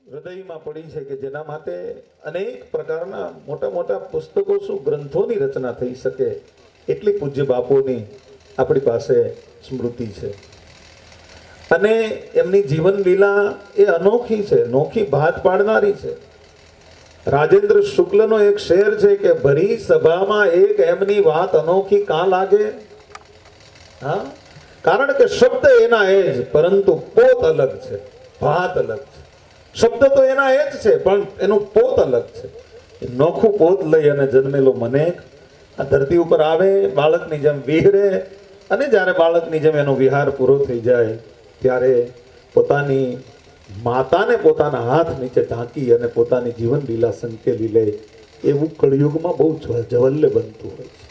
હૃદયમાં પડી છે કે જેના માટે અનેક પ્રકારના મોટા મોટા પુસ્તકો શું ગ્રંથોની રચના થઈ શકે એટલી પૂજ્ય બાપુની આપણી પાસે સ્મૃતિ છે અને એમની જીવન લીલા એ અનોખી છે, નોખી ભાત પાડનારી છે. રાજેન્દ્ર શુક્લનો એક શેર છે કે ભરી સભામાં એક એમની વાત અનોખી કાં લાગે. હા, કારણ કે શબ્દ એના એ જ, પરંતુ પોત અલગ છે, ભાત અલગ છે. શબ્દ તો એના એ જ છે પણ એનું પોત અલગ છે. નોખું પોત લઈ અને જન્મેલો મનેક આ ધરતી ઉપર આવે, બાળકની જેમ વિહરે અને જ્યારે બાળકની જેમ એનો વિહાર પૂરો થઈ જાય ત્યારે પોતાની માતાને પોતાના હાથ નીચે ઢાંકી અને પોતાની જીવન લીલા સંકેલી લે, એવું કળયુગમાં બહુ જવલ્લે બનતું હોય છે.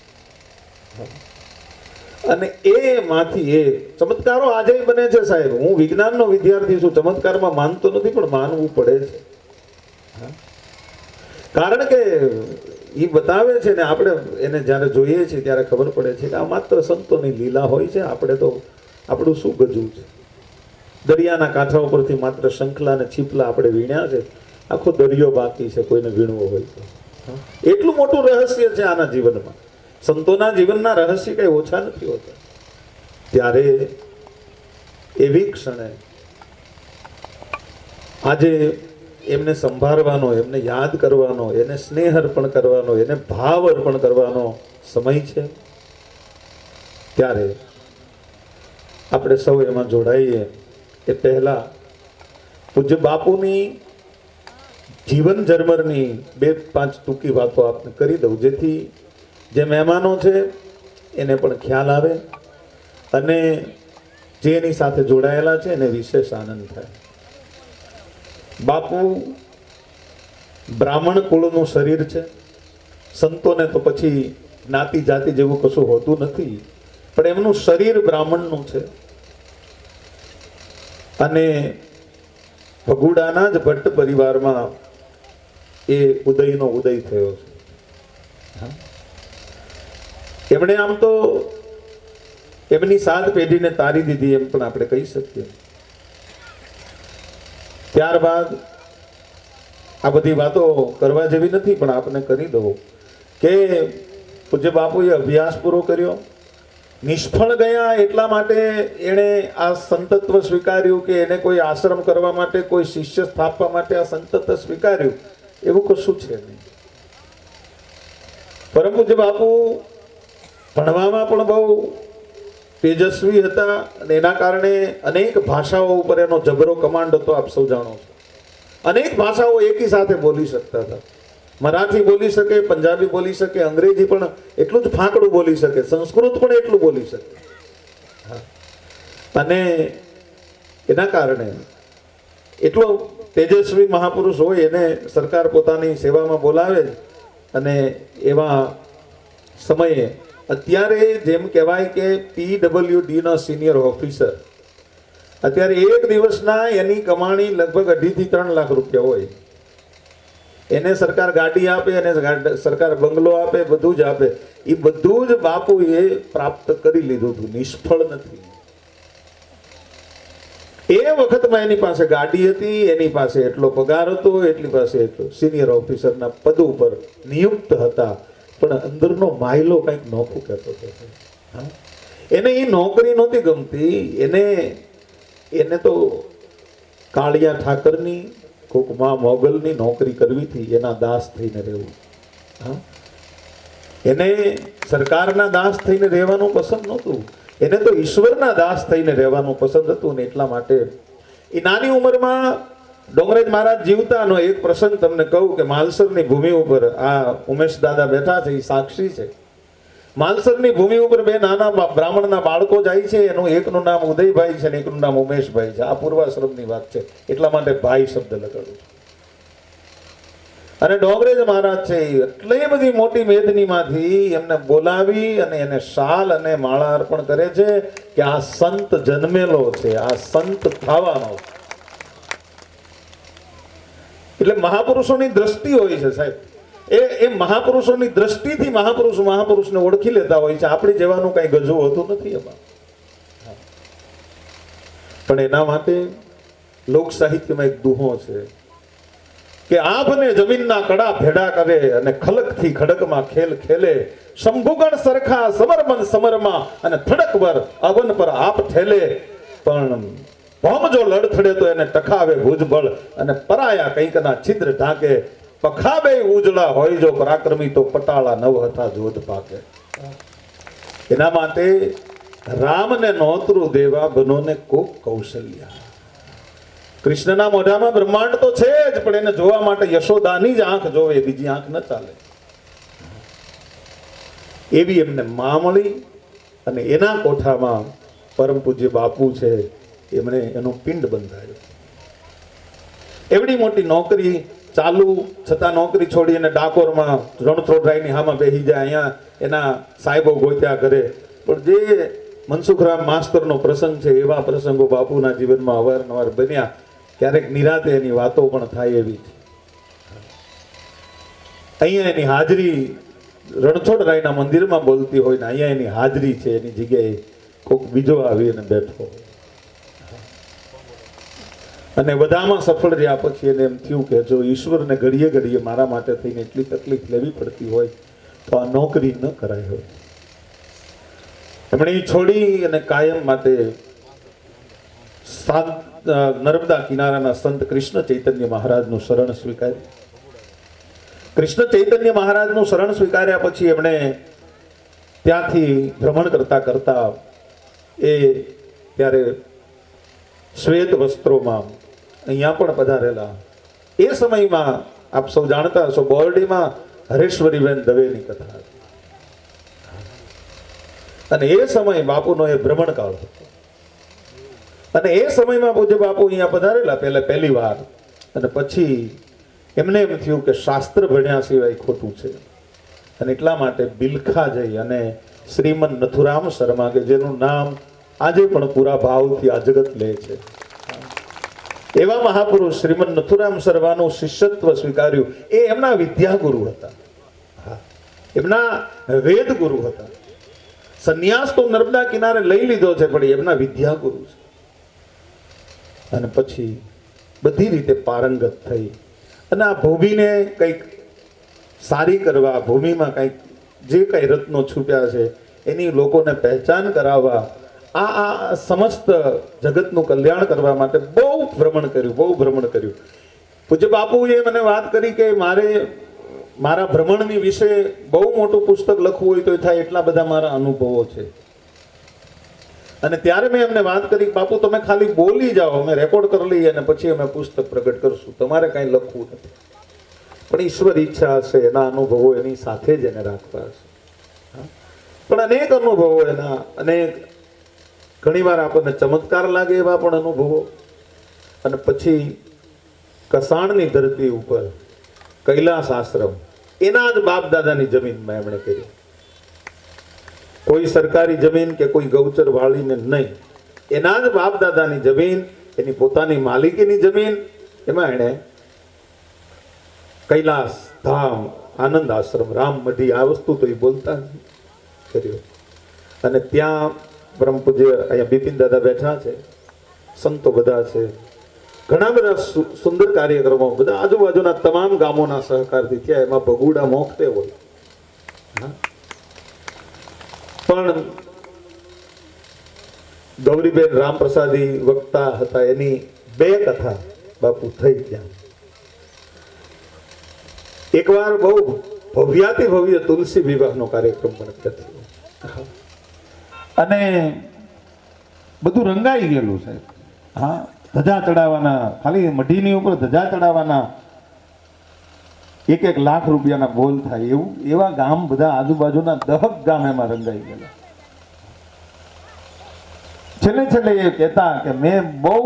અને એમાંથી એ ચમત્કારો આજે બને છે સાહેબ. હું વિજ્ઞાનનો વિદ્યાર્થી છું, ચમત્કારમાં માનતો નથી પણ માનવું પડે છે. કારણ કે એ બતાવે છે ને આપણે એને જ્યારે જોઈએ છીએ ત્યારે ખબર પડે છે કે આ માત્ર સંતોની લીલા હોય છે. આપણે તો આપણું શું ગજવું છે. દરિયાના કાંઠા ઉપરથી માત્ર શંખલા અને છીપલા આપણે વીણ્યા છે, આખો દરિયો બાકી છે કોઈને વીણવો હોય તો. એટલું મોટું રહસ્ય છે આના જીવનમાં. સંતોના જીવનના રહસ્ય કઈ ઓછા નથી હોતા. ત્યારે એવી ક્ષણે આજે એમને સંભાળવાનો, એમને યાદ કરવાનો, એને સ્નેહ અર્પણ કરવાનો, એને ભાવ અર્પણ કરવાનો સમય છે. ત્યારે આપણે સૌ એમાં જોડાઈએ. એ પહેલા પૂજ્ય બાપુની જીવન જરમરની 2-5 ટૂંકી વાતો આપને કરી દઉં, જેથી જે મહેમાનો છે એને પણ ખ્યાલ આવે અને જે એની સાથે જોડાયેલા છે એને વિશેષ આનંદ થાય. બાપુ બ્રાહ્મણ કુળનું શરીર છે. સંતોને તો પછી જ્ઞાતિ જાતિ જેવું કશું હોતું નથી, પણ એમનું શરીર બ્રાહ્મણનું છે. અને ભગુડાના જ ભટ્ટ પરિવારમાં એ ઉદયનો ઉદય થયો છે. એમણે આમ તો એમની 7 પેઢીને તારી દીધી એમ પણ આપણે કહી શકીએ. ત્યારબાદ આ બધી વાતો કરવા જેવી નથી પણ આપને કરી દઉં કે પૂજ્ય બાપુએ અભ્યાસ પૂરો કર્યો, નિષ્ફળ ગયા એટલા માટે એણે આ સંતત્વ સ્વીકાર્યું કે એને કોઈ આશ્રમ કરવા માટે, કોઈ શિષ્ય સ્થાપવા માટે આ સંતત્વ સ્વીકાર્યું, એવું કશું છે નહીં. પરમ પૂજ્ય બાપુ ભણવામાં પણ બહુ તેજસ્વી હતા અને એના કારણે અનેક ભાષાઓ ઉપર એનો જબરો કમાન્ડ હતો. આપ સૌ જાણો છો, અનેક ભાષાઓ એકી સાથે બોલી શકતા હતા. મરાઠી બોલી શકે, પંજાબી બોલી શકે, અંગ્રેજી પણ એટલું જ ફાંકડું બોલી શકે, સંસ્કૃત પણ એટલું બોલી શકે. અને એના કારણે એટલો તેજસ્વી મહાપુરુષ હોય એને સરકાર પોતાની સેવામાં બોલાવે. અને એવા સમયે અત્યારે જેમ કહેવાય કે PWDના સિનિયર ઓફિસર અત્યારે એક દિવસના એની કમાણી લગભગ 2.5 થી 3 લાખ રૂપિયા હોય. એને સરકાર ગાડી આપે, એને સરકાર બંગલો આપે, બધું જ આપે. એ બધું જ બાપુએ પ્રાપ્ત કરી લીધું હતું, નિષ્ફળ નથી. એ વખતમાં એની પાસે ગાડી હતી, એની પાસે એટલો પગાર હતો, એટલી પાસે એટલો સિનિયર ઓફિસરના પદ ઉપર નિયુક્ત હતા. પણ અંદરનો માયલો કંઈક નોખું કહેતો હતો. એને એ નોકરી નહોતી ગમતી. એને તો કાળિયા ઠાકરની, કોકમા મોગલની નોકરી કરવી હતી, એના દાસ થઈને રહેવું. એને સરકારના દાસ થઈને રહેવાનું પસંદ નહોતું, એને તો ઈશ્વરના દાસ થઈને રહેવાનું પસંદ હતું. ને એટલા માટે એ નાની ઉંમરમાં ડોંગરેજ મહારાજ જીવતાનો એક પ્રસંગ તમને કહું કે માલસરની ભૂમિ ઉપર આ ઉમેશ દાદા બેઠા છે, એ સાક્ષી છે. માલસરની ભૂમિ ઉપર 2 નાના બ્રાહ્મણના બાળકો જાય છે. એનું એકનું નામ ઉદયભાઈ છે અને એકનું નામ ઉમેશભાઈ છે. આ પૂર્વાશ્રમની વાત છે એટલા માટે ભાઈ શબ્દ લગાડું છું. અને ડોંગરેજ મહારાજ છે એટલી બધી મોટી મેદનીમાંથી એમને બોલાવી અને એને શાલ અને માળા અર્પણ કરે છે કે આ સંત જન્મેલો છે, આ સંત થવાનો છે. એટલે મહાપુરુષોની દ્રષ્ટિ હોય છે સાહેબ. એ મહાપુરુષોની દ્રષ્ટિથી મહાપુરુષને ઓળખી લેતા હોય છે. આપણી જેવાનું કઈ ગજુ હોતું નથી એમાં. પણ એના માટે લોક સાહિત્યમાં એક દુહો છે કે આભને જમીનના કડા ભેડા કરે અને ખલકથી ખડકમાં ખેલ ખેલે, શંભુગણ સરખા સમરમન સમરમાં અને થડકવર અવન પર આપ ઠેલે, પણ ભોમ જો લડથડે તો એને ટખાવે ભુજબળ અને પરાયા કંઈકના છિદ્ર ઢાંકે, પખાબે ઉજળા હોય જો પરાક્રમી તો પટાળા નવ હતા જોધ પાકે. એના માટે રામને નોતરું દેવા બનોને કોક કૌશલ્ય. કૃષ્ણના મોઢામાં બ્રહ્માંડ તો છે જ, પણ એને જોવા માટે યશોદાની જ આંખ જોવે, બીજી આંખ ન ચાલે. એવી એમને માં મળી અને એના કોઠામાં પરમ પૂજ્ય બાપુ છે, એમણે એનું પિંડ બંધાયું. એવડી મોટી નોકરી ચાલુ છતાં નોકરી છોડી અને ડાકોરમાં રણછોડરાયની હામાં બેસી જાય. અહીંયા એના સાહેબો ગોત્યા કરે, પણ જે મનસુખરામ માસ્તરનો પ્રસંગ છે એવા પ્રસંગો બાપુના જીવનમાં અવારનવાર બન્યા. ક્યારેક નિરાતે એની વાતો પણ થાય એવી છે. અહીંયા એની હાજરી રણછોડરાયના મંદિરમાં બોલતી હોય ને અહીંયા એની હાજરી છે, એની જગ્યાએ કોઈક બીજો આવી અને બેઠો. અને બધામાં સફળ રહ્યા પછી એને એમ થયું કે જો ઈશ્વરને ઘડીએ ઘડીએ મારા માટે થઈને એટલી તકલીફ લેવી પડતી હોય તો આ નોકરી ન કરાય હોય. એમણે છોડી અને કાયમ માટે નર્મદા કિનારાના સંત કૃષ્ણ ચૈતન્ય મહારાજનું શરણ સ્વીકાર્યું. કૃષ્ણ ચૈતન્ય મહારાજનું શરણ સ્વીકાર્યા પછી એમણે ત્યાંથી ભ્રમણ કરતા કરતા એ ત્યારે શ્વેત વસ્ત્રોમાં અહીંયા પણ પધારેલા. એ સમયમાં આપ સૌ જાણતા હશો, બોરડીમાં હરેશ્વરીબેન દવેની કથા હતી અને એ સમય બાપુનો એ ભ્રમણકાળ હતો. અને એ સમયમાં પૂજ્ય બાપુ અહીંયા પધારેલા પહેલી વાર. અને પછી એમને એમ થયું કે શાસ્ત્ર ભણ્યા સિવાય ખોટું છે, અને એટલા માટે બિલખા જઈ અને શ્રીમન નથુરામ શર્મા, કે જેનું નામ આજે પણ પૂરા ભાવથી આ જગત લે છે, એવા મહાપુરુષ શ્રીમન નથુરામ શર્માનું શિષ્યત્વ સ્વીકાર્યું. એ એમના વિદ્યાગુરુ હતા, એમના વેદ ગુરુ હતા. સંન્યાસ તો નર્મદા કિનારે લઈ લીધો છે, પણ એમના વિદ્યાગુરુ છે. અને પછી બધી રીતે પારંગત થઈ અને આ ભૂમિને કંઈક સારી કરવા, ભૂમિમાં કંઈક જે કંઈ રત્નો છૂપ્યા છે એની લોકોને પહેચાન કરાવવા, આ સમસ્ત જગતનું કલ્યાણ કરવા માટે બહુ ભ્રમણ કર્યું. પૂજ્ય બાપુએ મને વાત કરી કે મારા ભ્રમણની વિશે બહુ મોટું પુસ્તક લખવું હોય તો થાય, એટલા બધા મારા અનુભવો છે. અને ત્યારે મેં એમને વાત કરી, બાપુ તમે ખાલી બોલી જાઓ, અમે રેકોર્ડ કરી લઈએ અને પછી અમે પુસ્તક પ્રગટ કરશું, તમારે કાંઈ લખવું નથી. પણ ઈશ્વર ઈચ્છા હશે, એના અનુભવો એની સાથે જ એને રાખવા હશે. પણ અનેક અનુભવો એના, અનેક ઘણીવાર આપણને ચમત્કાર લાગે એવા પણ અનુભવો. અને પછી કસાણની ધરતી ઉપર કૈલાસ આશ્રમ એના જ બાપ દાદાની જમીનમાં એમણે કર્યું. કોઈ સરકારી જમીન કે કોઈ ગૌચર વાળીને નહીં, એના જ બાપ દાદાની જમીન, એની પોતાની માલિકીની જમીન, એમાં એણે કૈલાસ ધામ, આનંદ આશ્રમ, રામ મઢી, આ વસ્તુ તો એ બોલતા કર્યો. અને ત્યાં પરમ પૂજ્ય અહીંયા બિપિન દાદા બેઠા છે, સંતો બધા છે, ઘણા બધા સુંદર કાર્યક્રમો બધા આજુબાજુના તમામ ગામોના સહકારથી થયા. એમાં ભગુડા મોખતે હોય, પણ ગૌરીબેન રામપ્રસાદી વક્તા હતા, એની 2 કથા બાપુ થઈ ત્યાં. એકવાર બહુ ભવ્યાતિ ભવ્ય તુલસી વિવાહનો કાર્યક્રમ પણ થયો અને બધું રંગાઈ ગયેલું છે. હા, ધજા ચડાવવાના, ખાલી મઢીની ઉપર ધજા ચડાવવાના 1-1 લાખ રૂપિયાના બોલ થાય એવું, એવા ગામ બધા આજુબાજુના 10 ગામ એમાં રંગાઈ ગયેલા. છેલ્લે એ કહેતા કે મેં બહુ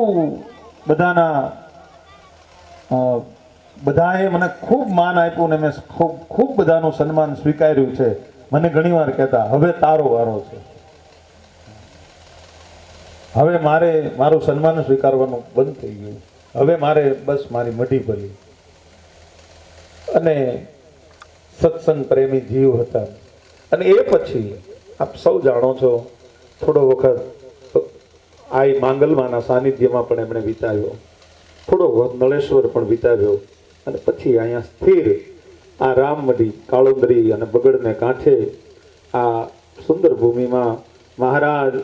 બધાએ મને ખૂબ માન આપ્યું ને મેં ખૂબ બધાનું સન્માન સ્વીકાર્યું છે. મને ઘણીવાર કહેતા, હવે તારો વારો છે, હવે મારું સન્માન સ્વીકારવાનું બંધ થઈ ગયું, હવે મારે બસ મારી મઢી ભલી. અને સત્સંગ પ્રેમી જીવ હતા. અને એ પછી આપ સૌ જાણો છો, થોડો વખત આ માંગલમાના સાનિધ્યમાં પણ એમણે વિતાવ્યો, થોડો વખત નળેશ્વર પણ વિતાવ્યો. અને પછી અહીંયા સ્થિર આ રામમઢી કાળોદરી અને બગડને કાંઠે આ સુંદર ભૂમિમાં મહારાજ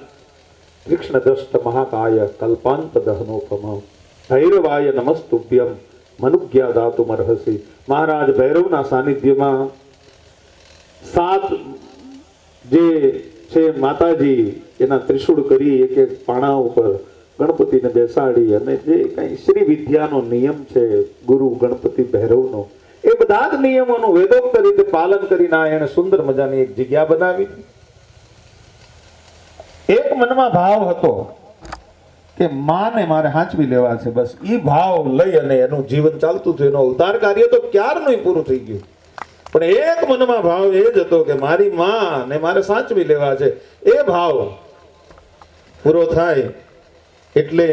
કૃષ્ણ દ્રષ્ટ મહાકાય કલ્પાંત દહનોપમ ભૈરવાય નમસ્તુભ્યમ મનુજ્ઞા દાતુ મરહસી. મહારાજ ભૈરવના સાનિધ્યમાં સાત જે છે માતાજી એના ત્રિશૂળ કરી એક એક પાણા ઉપર ગણપતિને બેસાડી અને જે કઈ શ્રી વિદ્યાનો નિયમ છે ગુરુ ગણપતિ ભૈરવનો, એ બધા જ નિયમોનું વેદોક્ત રીતે પાલન કરીને એને સુંદર મજાની એક જગ્યા બનાવી. એક મનમાં ભાવ હતો કે માને મારે હાંચવી લેવા છે, બસ ઈ ભાવ લઈ અને એનું જીવન ચાલતું થયું. એનો અવતાર કાર્ય તો ક્યારનું પૂરું થઈ ગયું, પણ એક મનમાં ભાવ એ જ હતો કે મારી માં ને મારે સાચવી લેવા છે. એ ભાવ પૂરો થાય એટલે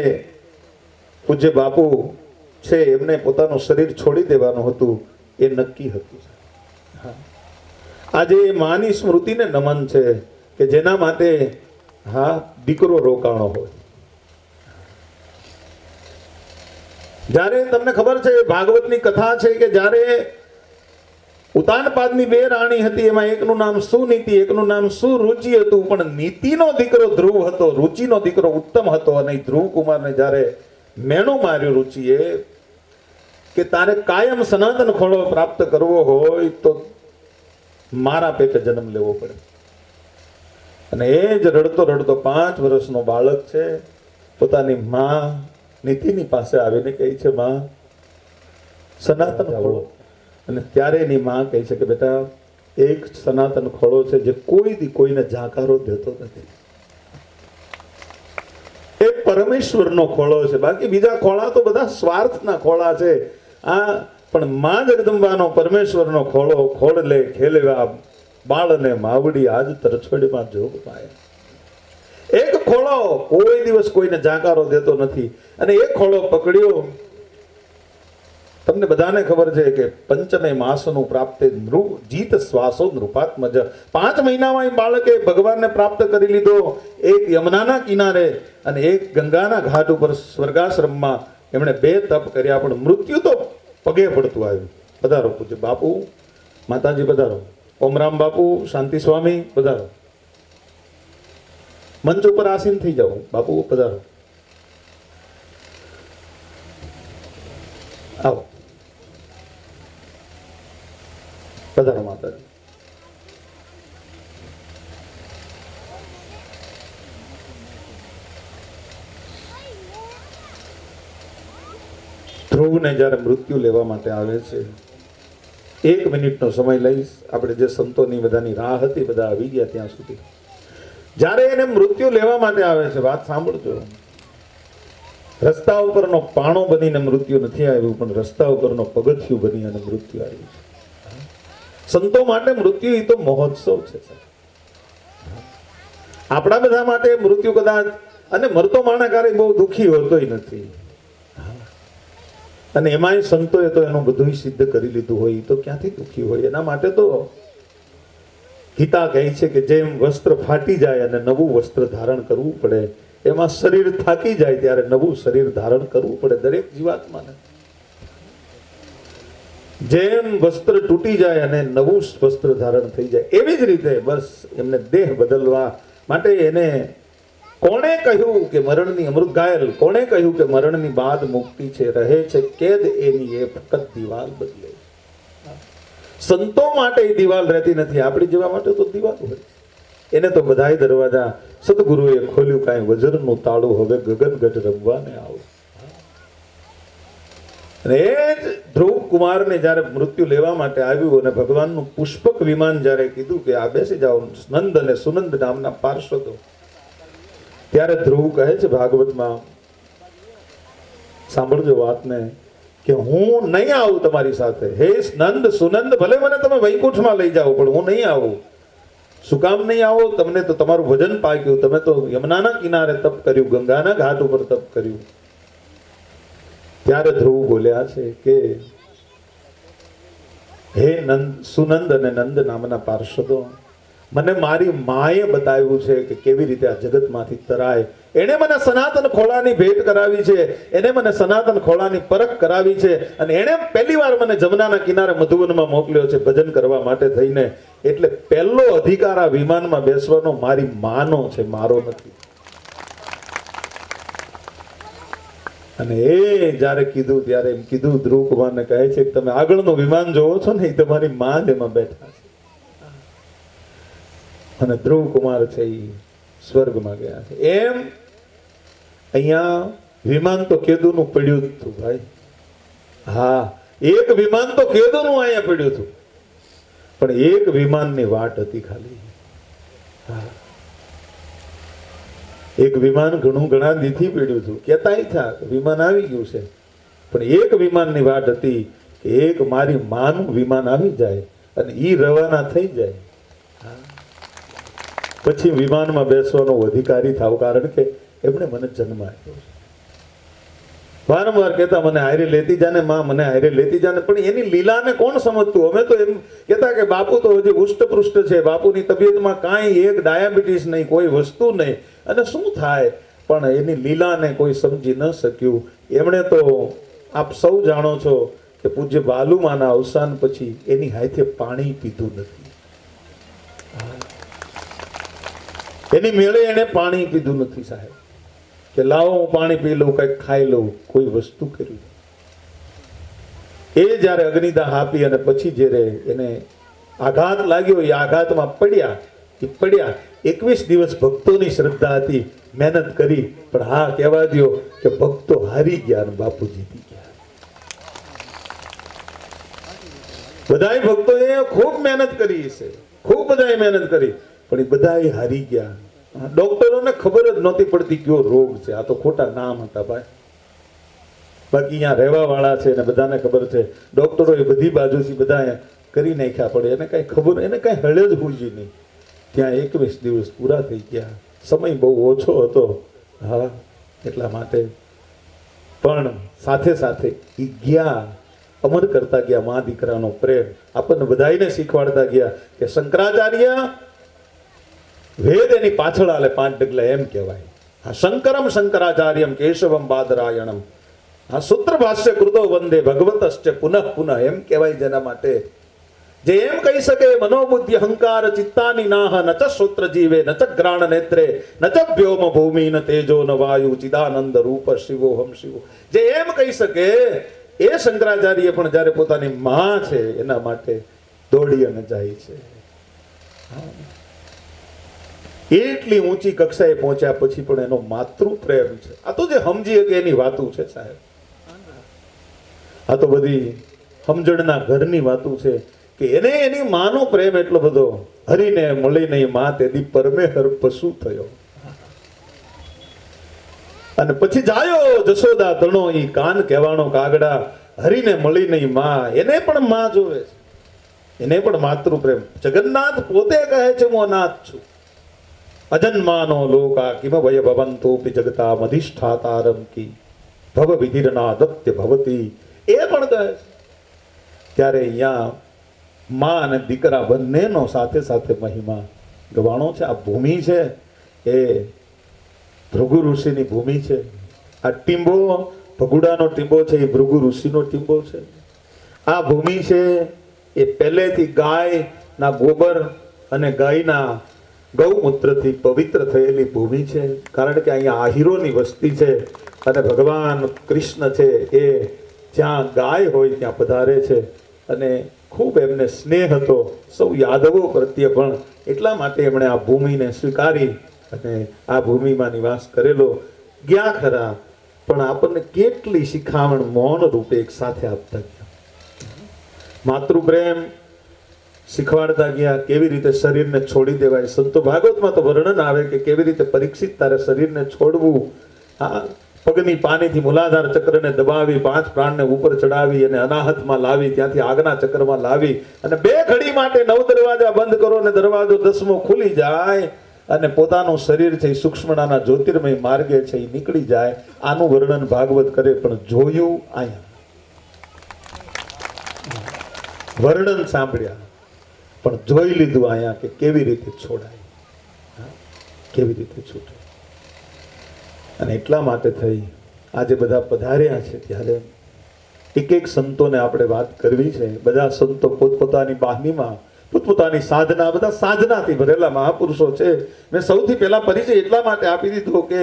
પૂજ્ય બાપુ છે એમને પોતાનું શરીર છોડી દેવાનું હતું, એ નક્કી હતું. આજે એ માની સ્મૃતિને નમન છે કે જેના માટે દીકરો રોકાણો હોય. જ્યારે તમને ખબર છે ભાગવતની કથા છે કે જ્યારે ઉતાનપાદની બે રાણી હતી, એમાં એકનું નામ સુનીતિ, એકનું નામ સુરુચિ હતું. પણ નીતિનો દીકરો ધ્રુવ હતો, રુચિનો દીકરો ઉત્તમ હતો. અને ધ્રુવ કુમારને જ્યારે મેણું માર્યું રુચિએ કે તારે કાયમ સનાતન ખોળો પ્રાપ્ત કરવો હોય તો મારા પેટે જન્મ લેવો પડે. અને એ જ રડતો રડતો 5 વર્ષનો બાળક છે પોતાની માં નીતિની પાસે આવીને કહે છે, માં સનાતન ખોળો. અને ત્યારે એની માં કહે છે કે બેટા એક સનાતન ખોળો છે જે કોઈને જાકારો દેતો નથી, એ પરમેશ્વરનો ખોળો છે. બાકી બીજા ખોળા તો બધા સ્વાર્થના ખોળા છે. પણ માં જગદંબાનો પરમેશ્વરનો ખોળો ખોળલે ખેલવા બાળને માવડી આજ તરછોડીમાં જોગ પાયા. એક ખોળો કોઈ દિવસ કોઈને જાકારો દેતો નથી. અને એ ખોળો પકડ્યો. તમને બધાને ખબર છે કે પંચમે માસનું પ્રાપ્તે જીત શ્વાસો નૃપાત્મજ. 5 મહિનામાં એ બાળકે ભગવાનને પ્રાપ્ત કરી લીધો. એક યમુનાના કિનારે અને એક ગંગાના ઘાટ ઉપર સ્વર્ગાશ્રમમાં એમણે 2 તપ કર્યા. પણ મૃત્યુ તો પગે પડતું આવ્યું. પધારો પૂજ્ય બાપુ, માતાજી પધારો. ઓમરામ બાપુ, શાંતિ સ્વામી પધારો. મંચ ઉપર આસીન થઈ જાઓ. બાપુ પધારો, આવો પધારો માતાજી. ધ્રુવને જ્યારે મૃત્યુ લેવા માટે આવે છે, 1 મિનિટનો સમય લઈશ. આપણે જે સંતોની બધાની રાહ હતી બધા આવી ગયા ત્યાં સુધી. જ્યારે એને મૃત્યુ લેવા માટે આવે છે, વાત સાંભળજો, રસ્તા ઉપરનો પાણો બનીને મૃત્યુ નથી આવ્યું, પણ રસ્તા ઉપરનો પગથિયું બની અને મૃત્યુ આવ્યું છે. સંતો માટે મૃત્યુ એ તો મહોત્સવ છે. આપણા બધા માટે મૃત્યુ કદાચ, અને મરતો માણસ ક્યારેય બહુ દુઃખી હોતોય નથી. અને એમાંય સંતોએ તો એનું બધું સિદ્ધ કરી લીધું હોય, તો ક્યાંથી દુઃખી હોય? એના માટે તો ગીતા કહે છે કે જેમ વસ્ત્ર ફાટી જાય અને નવું વસ્ત્ર ધારણ કરવું પડે, એમાં શરીર થાકી જાય ત્યારે નવું શરીર ધારણ કરવું પડે દરેક જીવાત્માને. જેમ વસ્ત્ર તૂટી જાય અને નવું વસ્ત્ર ધારણ થઈ જાય, એવી જ રીતે બસ એમને દેહ બદલવા માટે એને કોણે કહ્યું કે મરણની અમૃત ઘાયલ, કોણે કહ્યું કે મરણની બાદ મુક્તિ છે, રહે છે કેદ એની એ ફક્ત દિવાલ બદલે. સંતો માટે એ દિવાલ રહેતી નથી, આપણી જેવા માટે તો દિવાલ હોય. એને તો બધાય દરવાજા સદગુરુએ ખોલ્યું, કાંઈ વજરનું તાળું હવે ગગનગઢ રમવાને આવું. અને એ જ ધ્રુવ કુમારને જ્યારે મૃત્યુ લેવા માટે આવ્યું અને ભગવાનનું પુષ્પક વિમાન જ્યારે કીધું કે આ બેસી જાઓ નંદ અને સુનંદ નામના પાર્ષદો, ત્યારે ધ્રુવ કહે છે ભાગવતમાં, સાંભળજો વાતને, કે હું નહીં આવું તમારી સાથે. હે નંદ સુનંદ, ભલે મને તમે વૈકુંઠમાં લઈ જાઓ પણ હું નહીં આવું. શું કામ નહીં આવો? તમને તો તમારું ભજન પાક્યું, તમે તો યમુનાના કિનારે તપ કર્યું, ગંગાના ઘાટ ઉપર તપ કર્યું. ત્યારે ધ્રુવ બોલ્યા છે કે હે નંદ સુનંદ અને નંદ નામના પાર્ષદો, મને મારી માએ બતાવ્યું છે કે કેવી રીતે આ જગતમાંથી તરાય. એણે મને સનાતન ખોળાની ભેટ કરાવી છે, એને મને સનાતન ખોળાની પરખ કરાવી છે, અને એણે પહેલી વાર મને જમનાના કિનારે મધુવનમાં મોકલ્યો છે ભજન કરવા માટે થઈને. એટલે પહેલો અધિકાર આ વિમાનમાં બેસવાનો મારી માનો છે, મારો નથી. અને એ જ્યારે કીધું ત્યારે એમ કીધું, ધ્રુવકુમારને કહે છે કે તમે આગળનું વિમાન જોવો છો ને, એ તમારી માં જ એમાં બેઠા છે. અને ધ્રુવકુમાર છે એ સ્વર્ગમાં ગયા છે. એમ અહીંયા વિમાન તો કેદુનું પડ્યું જ હતું ભાઈ. હા, એક વિમાન તો કેદુનું અહીંયા પડ્યું હતું, પણ એક વિમાનની વાટ હતી ખાલી. હા, એક વિમાન ઘણા દીથી પડ્યું હતું, કેતાય થા વિમાન આવી ગયું છે, પણ એક વિમાનની વાટ હતી કે એક મારી માનું વિમાન આવી જાય અને ઈ રવાના થઈ જાય, પછી વિમાનમાં બેસવાનો અધિકારી થાવ. કારણ કે એમણે મને જન્મ આપ્યો છે. વારંવાર કહેતા મને હારે લેતી જાને માં, મને હારે લેતી જાને, પણ એની લીલાને કોણ સમજતું? અમે તો એમ કહેતા કે બાપુ તો હજી ઉષ્ટપૃષ્ટ છે, બાપુની તબિયતમાં કાંઈ એક ડાયાબિટીસ નહીં, કોઈ વસ્તુ નહીં, અને શું થાય? પણ એની લીલાને કોઈ સમજી ન શક્યું. એમણે તો આપ સૌ જાણો છો કે પૂજ્ય બાલુમાના અવસાન પછી એની હાથે પાણી પીધું નથી, એની મેળે એને પાણી પીધું નથી સાહેબ, કે લાવો હું પાણી પી લઉં, કંઈક ખાઈ લઉં, કોઈ વસ્તુ કર્યું. એ જ્યારે અગ્નિદાહ આપી અને પછી જ્યારે એને આઘાત લાગ્યો, એ આઘાતમાં પડ્યા. 21 દિવસ ભક્તોની શ્રદ્ધા હતી, મહેનત કરી, પણ હા કહેવા દો કે ભક્તો હારી ગયા અને બાપુ જીતી ગયા. બધાય ભક્તોએ ખૂબ મહેનત કરી છે, ખૂબ બધાએ મહેનત કરી, પણ એ બધાએ હારી ગયા. ડોક્ટરોને ખબર જ નહોતી પડતી કયો રોગ છે, આ તો ખોટા નામ હતા ભાઈ. બાકી અહીંયા રહેવા વાળા છે ને બધાને ખબર છે. ડોક્ટરો એ બધી બાજુથી બધા કરી નાખ્યા, પડે એને કઈ ખબર, એને કઈ હળે જ પૂછી નહીં. ત્યાં 21 દિવસ પૂરા થઈ ગયા, સમય બહુ ઓછો હતો. હા, એટલા માટે પણ સાથે સાથે એ ગયા, અમર કરતા ગયા મા દીકરાનો પ્રેમ. આપણને બધાને શીખવાડતા ગયા કે શંકરાચાર્ય વેદ એની પાછળ હાલે 5 ડગલા, એમ કહેવાય. હા, શંકરમ શંકરાચાર્યમ કેશવમ બાદરાયણમ, હા, સૂત્ર ભાષ્ય કૃતો વંદે ભગવતશ્ચ પુનઃ પુનઃ, એમ કહેવાય. જેના માટે જે એમ કહી શકે મનોબુદ્ધિ અહંકાર ચિત્તાની નાહ ન ચ શ્રોત્ર જીવે ન ચ ગ્રાણ નેત્રે ન ચ વ્યોમ ભૂમિ ન તેજો ન વાયુ ચિદાનંદ રૂપ શિવોહમ શિવો, જે એમ કહી શકે એ શંકરાચાર્ય પણ જ્યારે પોતાની માં છે એના માટે દોડી અને જાય છે. એટલી ઊંચી કક્ષાએ પહોંચ્યા પછી પણ એનો માતૃ પ્રેમ છે. આ તો જે સમજી કે એની વાતું છે સાહેબ, આ તો બધી સમજણના ઘરની વાતું છે કે એને એની માનો પ્રેમ એટલો બધો. હરીને મળી નહીં માં તેદી પરમેહર પશુ થયો, અને પછી જાયો જશોદા તણો ઈ કાન કહેવાનો કાગડા. હરીને મળી નહીં માં, એને પણ માં જોવે છે, એને પણ માતૃ પ્રેમ. જગન્નાથ પોતે કહે છે હું અનાથ છું, અજન્માનો લોકા કિમ વય ભવંતોપી જગતા મધિષ્ઠાતારમ કી ભવ વિધિરના દત્ય ભવતી, એ પણ કહે છે. ત્યારે અહીંયા માં અને દીકરા બંનેનો સાથે સાથે મહિમા ગવાણો છે. આ ભૂમિ છે એ ભૃગુ ઋષિની ભૂમિ છે. આ ટીંબો ભગુડાનો ટીંબો છે એ ભૃગુ ઋષિનો ટીંબો છે. આ ભૂમિ છે એ પહેલેથી ગાયના ગોબર અને ગાયના ગૌમૂત્રથી પવિત્ર થયેલી ભૂમિ છે. કારણ કે અહીંયા આહીરોની વસ્તી છે અને ભગવાન કૃષ્ણ છે એ જ્યાં ગાય હોય ત્યાં પધારે છે, અને ખૂબ એમને સ્નેહ હતો સૌ યાદવો પ્રત્યે પણ. એટલા માટે એમણે આ ભૂમિને સ્વીકારી અને આ ભૂમિમાં નિવાસ કરેલો. ગયા ખરા, પણ આપણને કેટલી શિખામણ મૌન રૂપે એક સાથે આપતા ગયા. માતૃપ્રેમ શીખવાડતા ગયા, કેવી રીતે શરીરને છોડી દેવાય. સંતો ભાગવતમાં તો વર્ણન આવે કે કેવી રીતે પરીક્ષિત તારે શરીરને છોડવું. હા, પગની પાનીથી મૂલાધાર ચક્રને દબાવી 5 પ્રાણને ઉપર ચડાવી અને અનાહતમાં લાવી, ત્યાંથી આગના ચક્રમાં લાવી, અને 2 ઘડી માટે 9 દરવાજા બંધ કરો અને દરવાજો 10મો ખુલી જાય અને પોતાનું શરીર છે સૂક્ષ્મણાના જ્યોતિર્મય માર્ગે છે એ નીકળી જાય. આનું વર્ણન ભાગવત કરે, પણ જોયું અહીંયા, વર્ણન સાંભળ્યા પણ જોઈ લીધું અહીંયા કે કેવી રીતે છોડાય, કેવી રીતે છૂટે. અને એટલા માટે થઈ આજે બધા પધાર્યા છે ત્યારે એક એક સંતોને આપણે વાત કરવી છે. બધા સંતો પોતપોતાની બાહનીમાં પોતપોતાની સાધના, બધા સાધનાથી ભરેલા મહાપુરુષો છે. મેં સૌથી પહેલા પરિચય એટલા માટે આપી દીધો કે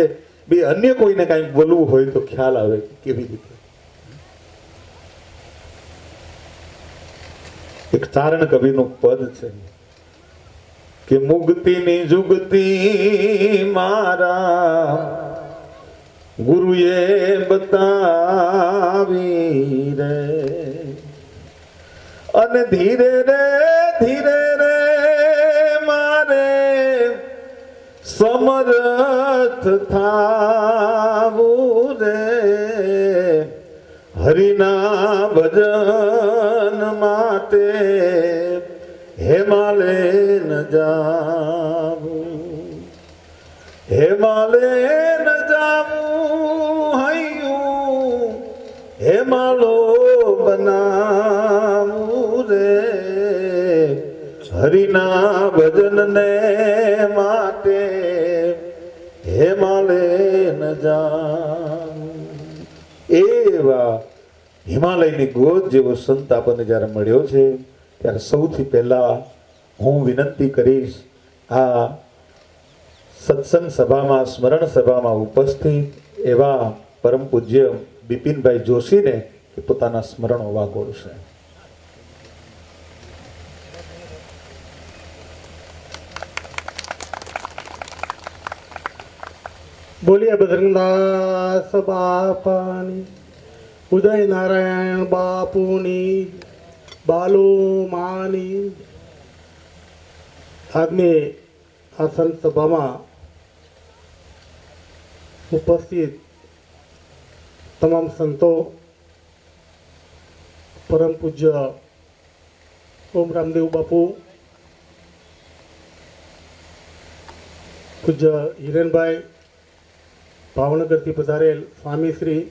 બે અન્ય કોઈને કાંઈ બોલવું હોય તો ખ્યાલ આવે કેવી રીતે. એક ચારણ કવિનું પદ છે કે મુક્તિની જુગતી મારા ગુરુએ બતાવી રે, અને ધીરે રે મારે સમર્થ થાવું રે, હરિના ભજન માટે હેમાલે ન જાવું, હેમાલે ન જાવું, હૈયું હેમાલો બનાવું રે, હરિના ભજનને માટે હેમાલે ન જાવું. એવા હિમાલયની ગોદ જેવો સંત આપણને જ્યારે મળ્યો છે ત્યારે સૌથી પહેલા હું વિનંતી કરીશ આ સત્સંગ સભામાં, સ્મરણ સભામાં ઉપસ્થિત એવા પરમ પૂજ્ય બિપિનભાઈ જોશીને કે પોતાના સ્મરણો વાગોળશે. બોલીએ બદ્રંગદાસ બાપાની, ઉદય નારાયણ બાપુની, બાલુ માની. આજની આ સંત સભામાં ઉપસ્થિત તમામ સંતો, પરમ પૂજ્ય ઓમ રામદેવ બાપુ, પૂજ્ય હિરેનભાઈ, ભાવનગરથી પધારેલ સ્વામીશ્રી,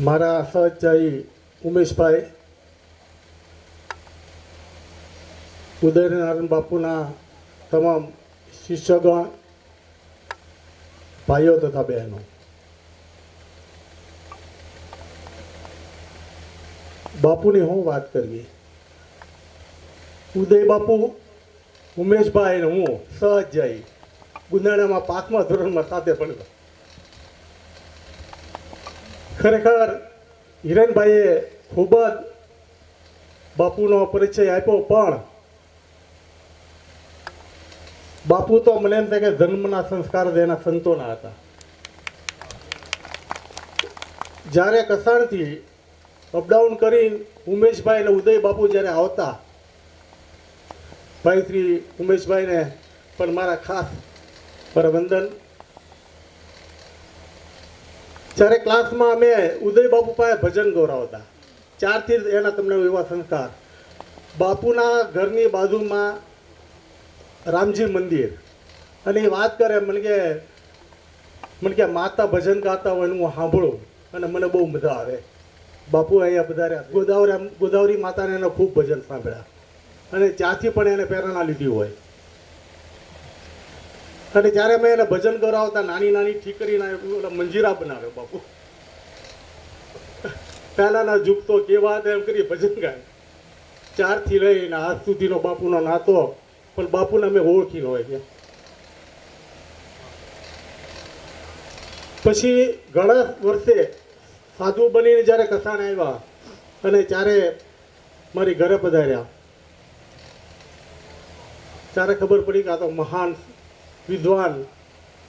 મારા સહજાઈ ઉમેશભાઈ, ઉદયનારાયણ બાપુના તમામ શિષ્યગણ, ભાઈઓ તથા બહેનો, બાપુની હું વાત કરવી. ઉદય બાપુ, ઉમેશભાઈ ને હું સહજાઈ ગુંદાણામાં 5મા ધોરણમાં સાથે ભણતા. ખરેખર હિરેનભાઈએ ખૂબ જ બાપુનો પરિચય આપ્યો, પણ બાપુ તો મને એમ થાય કે જન્મના સંસ્કાર એના સંતોના હતા. જ્યારે કસાણથી અપડાઉન કરી ઉમેશભાઈ અને ઉદય બાપુ જ્યારે આવતા, ભાઈ શ્રી ઉમેશભાઈને પણ મારા ખાસ વંદન. જ્યારે ક્લાસમાં અમે ઉદય બાપુ પાસે ભજન ગૌરાવતા, 4 થી એના તમને એવા સંસ્કાર. બાપુના ઘરની બાજુમાં રામજી મંદિર, અને એ વાત કરે મને કે માતા ભજન ગાતા હોય હું સાંભળું અને મને બહુ મજા આવે. બાપુ અહીંયા પધાર્યા, ગોદાવરી માતાને એને ખૂબ ભજન સાંભળ્યા અને ત્યાંથી પણ એને પ્રેરણા લીધી હોય. અને જ્યારે મેં એને ભજન કરાવતા નાની નાની ઠીકરીના મંજીરા બનાવ્યો બાપુ. પહેલાના જુગ તો કેવા એમ કરી ભજન ગાય. 4 થી લઈને આજ સુધીનો બાપુનો નાતો, પણ બાપુને અમે ઓળખી ન હોય. પછી ઘણા વર્ષે સાધુ બનીને જ્યારે કસાણ આવ્યા અને ત્યારે મારી ઘરે પધાર્યા, ત્યારે ખબર પડી કે આ તો મહાન વિદ્વાન,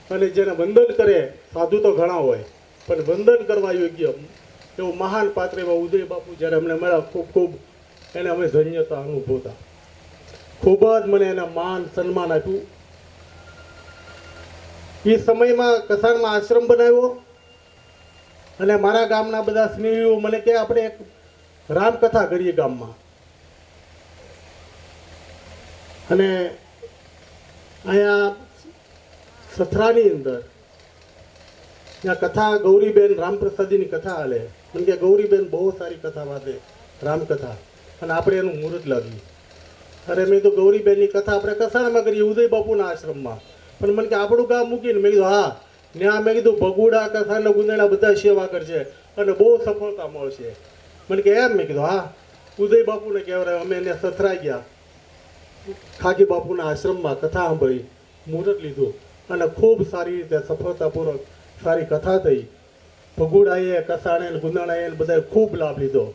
અને જેને વંદન કરે, સાધુ તો ઘણા હોય પણ વંદન કરવા યોગ્ય એવું મહાન પાત્ર એવા ઉદય બાપુ જ્યારે અમને મળ્યા, ખૂબ એને અમે ધન્યતા અનુભવતા. ખૂબ જ મને એને માન સન્માન આપ્યું. એ સમયમાં કસાણમાં આશ્રમ બનાવ્યો અને મારા ગામના બધા સ્નેહીઓ મને કહે આપણે એક રામકથા કરીએ ગામમાં. અને અહીંયા સથરાની અંદર ત્યાં કથા ગૌરીબેન રામપ્રસાદીની કથા હાલે. મને કે ગૌરીબેન બહુ સારી કથા વાંચે, રામકથા, અને આપણે એનું મુહૂર્ત લાવ્યું. અરે મેં તો ગૌરીબેનની કથા આપણે કસાણમાં કરીએ, ઉદય બાપુના આશ્રમમાં. પણ મને કે આપણું ગામ મૂકીને મેં કીધું હા, ત્યાં મેં કીધું ભગુડા કથાને ગુંદડા બધા સેવા કરશે અને બહુ સફળતા મળશે. મને કે એમ? મેં કીધું હા. ઉદય બાપુને કહેવાય અમે એને સથરાઈ ગયા, ખાકી બાપુના આશ્રમમાં કથા સાંભળી, મુહૂર્ત લીધું અને ખૂબ સારી રીતે સફળતાપૂર્વક સારી કથા થઈ. ભગુડાએ કસાણે ને ગુંદાણાએ બધાએ ખૂબ લાભ લીધો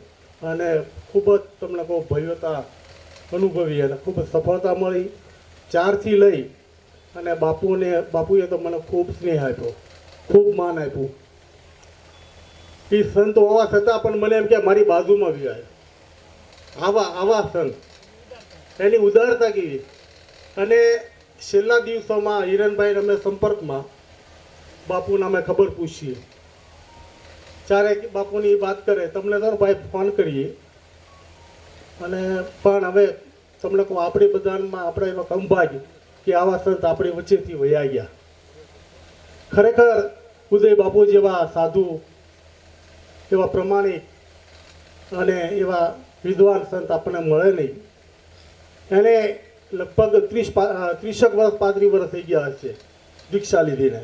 અને ખૂબ જ તમને કહું ભવ્યતા અનુભવી અને ખૂબ જ સફળતા મળી. 4 થી લઈ અને બાપુએ તો મને ખૂબ સ્નેહ આપ્યો, ખૂબ માન આપ્યું. એ સંત હોવા છતાં પણ મને એમ કે મારી બાજુમાં વિવાય આવા સંત, એની ઉદારતા કેવી. અને છેલ્લા દિવસોમાં હિરણભાઈ અમે સંપર્કમાં બાપુના અમે ખબર પૂછીએ, ચારે બાપુની વાત કરે, તમને તો ભાઈ ફોન કરીએ અને પણ હવે તમને કહું આપણી બધામાં આપણે એવા કંભાજ કે આવા સંત આપણી વચ્ચેથી વયા ગયા. ખરેખર ઉદય બાપુ જેવા સાધુ, એવા પ્રમાણિક અને એવા વિદ્વાન સંત આપણને મળે નહીં. એને લગભગ 30 વર્ષ 35 વર્ષ થઈ ગયા હશે દીક્ષા લીધીને,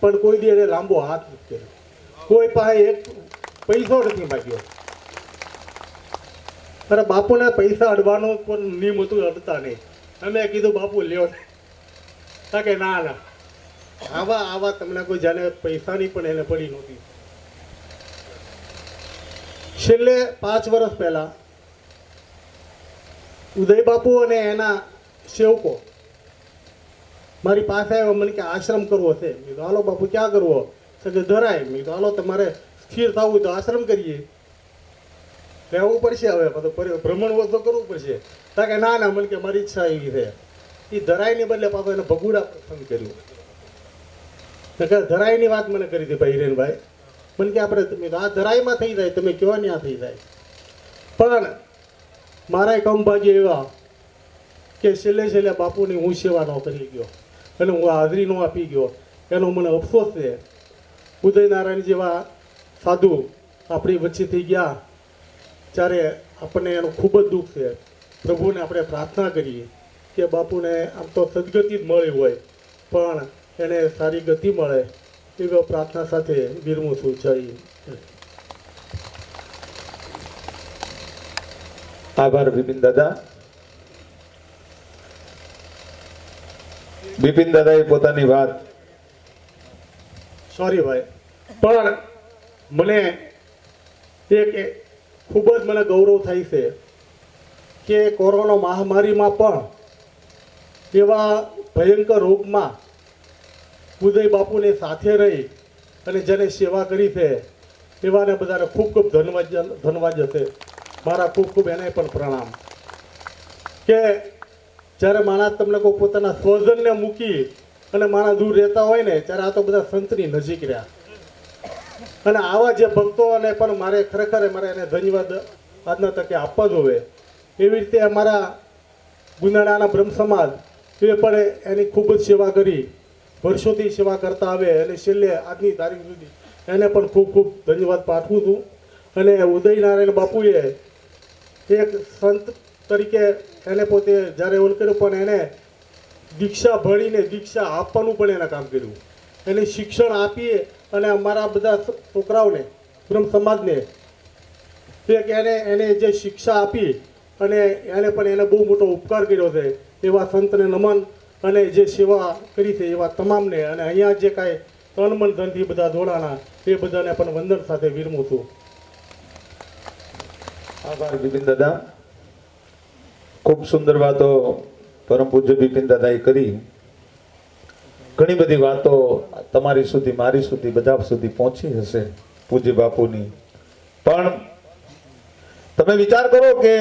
પણ કોઈ દી એને લાંબો હાથ નથી કર્યો, કોઈ પાસે એક પૈસો નથી માગ્યો. અરે બાપુને પૈસા અડવાનો પણ નિયમ હતું, અડતા નહીં. અમે કીધું બાપુ લ્યો, કે ના આવા તમને કોઈ જાણે પૈસાની પણ એને પડી નહોતી. છેલ્લે 5 વર્ષ પહેલા ઉદય બાપુ અને એના સેવકો મારી પાસે આવ્યો. મને કે આશ્રમ કરવો છે. મેં કીધું હાલો બાપુ, ક્યાં કરવો છે? કે ધરાય. મેં કીધું હાલો તમારે સ્થિર થવું હોય તો આશ્રમ કરીએ, રહેવું પડશે, હવે ભ્રમણ ઓછો કરવું પડશે. કે ના મને કે મારી ઈચ્છા એવી છે. એ ધરાયની બદલે પાછો એને ભગુડા પસંદ કર્યું. ધરાયની વાત મને કરી હતી ભાઈ હિરેનભાઈ. મને કે આપણે આ ધરાઈમાં થઈ જાય, તમે કયો ત્યાં થઈ જાય. પણ મારા કંભાગ્ય એવા કે છેલ્લે બાપુની હું સેવા ન કરી ગયો અને હું હાજરી ન આપી ગયો, એનો મને અફસોસ છે. ઉદયનારાયણ જેવા સાધુ આપણી વચ્ચે થઈ ગયા ત્યારે આપણને એનું ખૂબ જ દુઃખ છે. પ્રભુને આપણે પ્રાર્થના કરીએ કે બાપુને આમ તો સદગતિ જ મળી હોય પણ એને સારી ગતિ મળે, એવી પ્રાર્થના સાથે વિરમું છું. જય. આભાર બિપિન દાદા. બિપિન દાદાએ પોતાની વાત, સોરી ભાઈ, પણ મને એક ખૂબ જ મને ગૌરવ થાય છે કે કોરોના મહામારીમાં પણ એવા ભયંકર રોગમાં ઉદય બાપુને સાથે રહી અને જેને સેવા કરી છે એવાને બધાને ખૂબ ખૂબ ધન્યવાદ હશે. મારા ખૂબ એને પણ પ્રણામ. કે જ્યારે માણસ તમને કોઈ પોતાના સ્વજનને મૂકી અને માણસ દૂર રહેતા હોય ને, ત્યારે આ તો બધા સંતની નજીક રહ્યા. અને આવા જે ભક્તોને પણ મારે ખરેખર એને ધન્યવાદ આજના તકે આપવા જોઈએ. એવી રીતે અમારા ગુંદાણાના બ્રહ્મ સમાજ એ પણ એની ખૂબ જ સેવા કરી, વર્ષોથી સેવા કરતા આવે અને છેલ્લે આજની તારીખ સુધી એને પણ ખૂબ ખૂબ ધન્યવાદ પાઠવું છું. અને ઉદયનારાયણ બાપુએ એક સંત તરીકે એને પોતે જ્યારે ઓલ કર્યું, પણ એને દીક્ષા ભણીને દીક્ષા આપવાનું પણ એને કામ કર્યું. એને શિક્ષણ આપીએ અને અમારા બધા છોકરાઓને બ્રહ્મ સમાજને એને જે શિક્ષા આપી અને એને પણ એને બહુ મોટો ઉપકાર કર્યો છે. એવા સંતને નમન અને જે સેવા કરી છે એવા તમામને, અને અહીંયા જે કાંઈ તન મન ધનથી બધા જોડાણા એ બધાને પણ વંદન સાથે વિરમું છું. આભાર બિપિન દાદા. ખૂબ સુંદર વાતો પરમ પૂજ્ય બિપિન દાદાએ કરી. ઘણી બધી વાતો તમારી સુધી, મારી સુધી, બધા સુધી પહોંચી હશે પૂજ્ય બાપુની. પણ તમે વિચાર કરો કે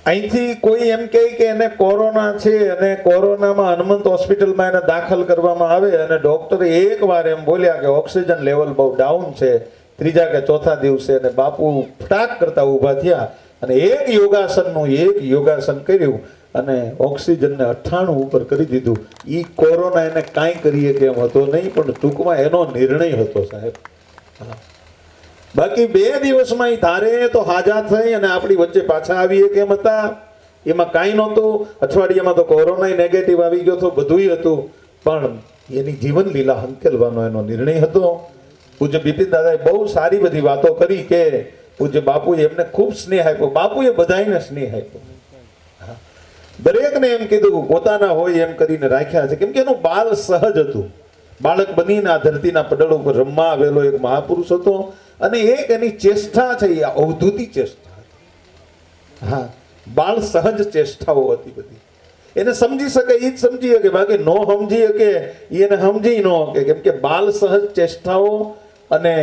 અહીંથી કોઈ એમ કહે કે એને કોરોના છે અને કોરોનામાં હનુમંત હોસ્પિટલમાં એને દાખલ કરવામાં આવે અને ડોક્ટરે એકવાર એમ બોલ્યા કે ઓક્સિજન લેવલ બહુ ડાઉન છે, 3જા કે 4થા દિવસે અને બાપુ ફટાક કરતા ઊભા થયા અને એક યોગાસન કર્યું અને ઓક્સિજનને 98 ઉપર કરી દીધું. એ કોરોના એને કાંઈ કરીએ કેમ હતો નહીં, પણ ટૂંકમાં એનો નિર્ણય હતો સાહેબ. બાકી 2 દિવસમાં ધારે તો હાજા થઈ અને આપણી વચ્ચે પાછા આવીએ કેમ હતા, એમાં કાંઈ નહોતું. અઠવાડિયામાં તો કોરોના નેગેટિવ આવી ગયો હતો, બધુંય હતું, પણ એની જીવન લીલા હંકેલવાનો એનો નિર્ણય હતો. પૂજ્ય બિપિન દાદાએ બહુ સારી બધી વાતો કરી કે પૂજ્ય બાપુએ એમને ખૂબ સ્નેહ આપ્યો. બાપુએ બધાને સ્નેહ આપ્યો, દરેકને એમ કીધું પોતાના હોય એમ કરીને રાખ્યા છે, કેમ કે એનું બાળ સહજ હતું. બાળક બનીને આ ધરતીના પડળ ઉપર રમવા આવેલો એક મહાપુરુષ હતો, અને એક એની ચેષ્ટા છે એ અવધૂતી ચેષ્ટા. હા, બાળ સહજ ચેષ્ટાઓ હતી બધી. એને સમજી શકે એ જ સમજી શકે, બાકી નો સમજી શકે એને સમજી ન શકે, કેમ કે બાળ સહજ ચેષ્ટાઓ અને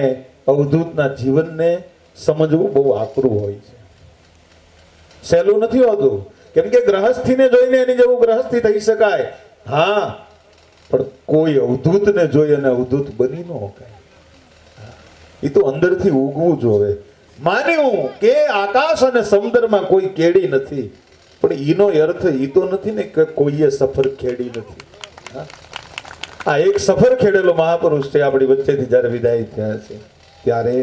અવધૂતના જીવનને સમજવું બહુ આકરું હોય છે, સહેલું નથી હોતું. કેમ કે ગ્રહસ્થીને જોઈને એની જેવું ગ્રહસ્થી થઈ શકાય, હા, પણ કોઈ અવધૂતને જોઈ અને અવધૂત બની ન શકાય. એ તો અંદરથી ઉગવું જોવે. માન્યું કે આકાશ અને સમુદ્રમાં કોઈ કેડી નથી, પણ ઈનો અર્થ ઈ તો નથી ને કે કોઈએ સફર ખેડી નથી. આ એક સફર ખેડેલો મહાપુરુષ છે આપણી વચ્ચેથી જ્યારે વિદાય થયા છે, ત્યારે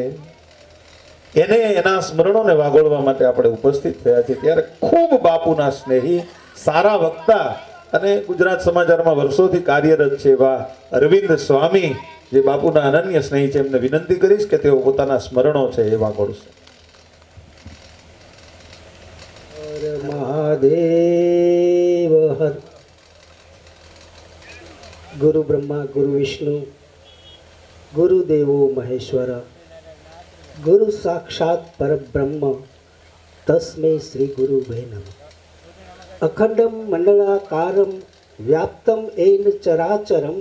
એને એના સ્મરણોને વાગોળવા માટે આપણે ઉપસ્થિત થયા છીએ. ત્યારે ખૂબ બાપુના સ્નેહી, સારા વક્તા અને ગુજરાત સમાચારમાં વર્ષોથી કાર્યરત છે એવા અરવિંદ સ્વામી, જે બાપુના અનન્ય સ્નેહી છે, એમને વિનંતી કરીશ કે તેઓ પોતાના સ્મરણો છે એ વાગોળશે. મહાદેવ હર. ગુરુ બ્રહ્મા ગુરુ વિષ્ણુ ગુરુદેવો મહેશ્વર ગુરુ સાક્ષાત પરબ્રહ્મ તસ્મે શ્રી ગુરુવે નમઃ. અખંડમ મંડળાકારમ વ્યાપ્તમ એન ચરાચરમ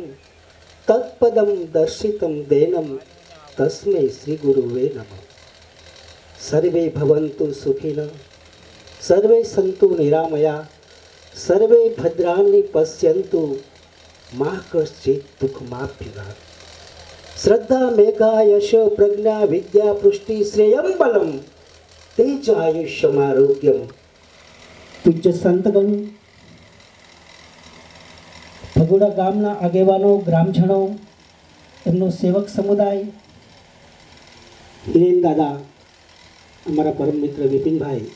તત્પદમ દર્શિતમ દેનમ તસ્મે શ્રી ગુરુવે નમઃ. સર્વે ભવન્તુ સુખિનઃ, સર્વે સંતુ નિરામયા, સર્વે ભદ્રાણિ પશ્યન્તુ, મા કશ્ચિત દુઃખમાપ્યુનાથ. શ્રદ્ધા મેઘા યશ પ્રજ્ઞા વિદ્યા પુષ્ટિ શ્રેયમ બલમ તેજ આયુષ્યમારોગ્યમ. પૂજ્ય સંતગણ, ભગોડા ગામના આગેવાનો, ગ્રામજનો, એમનો સેવક સમુદાય, હિરેન દાદા, અમારા પરમ મિત્ર વિપિનભાઈ,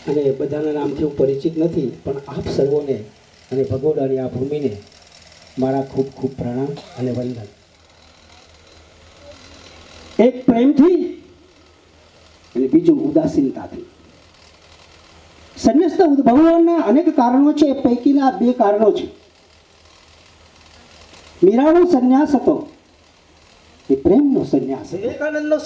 અને બધાના નામથી હું પરિચિત નથી, પણ આપ સર્વોને અને ભગોડાની આ ભૂમિને મારા ખૂબ ખૂબ પ્રણામ અને વંદન. એક પ્રેમથી અને બીજું ઉદાસીનતાથી. સંન્યાસના ઉદ્ભવવાના અનેક કારણો છે, એ પૈકીના 2 કારણો છે. મીરાનો સંન્યાસ હતો એ પ્રેમનો સંન્યાસ. વિવેકાનંદનો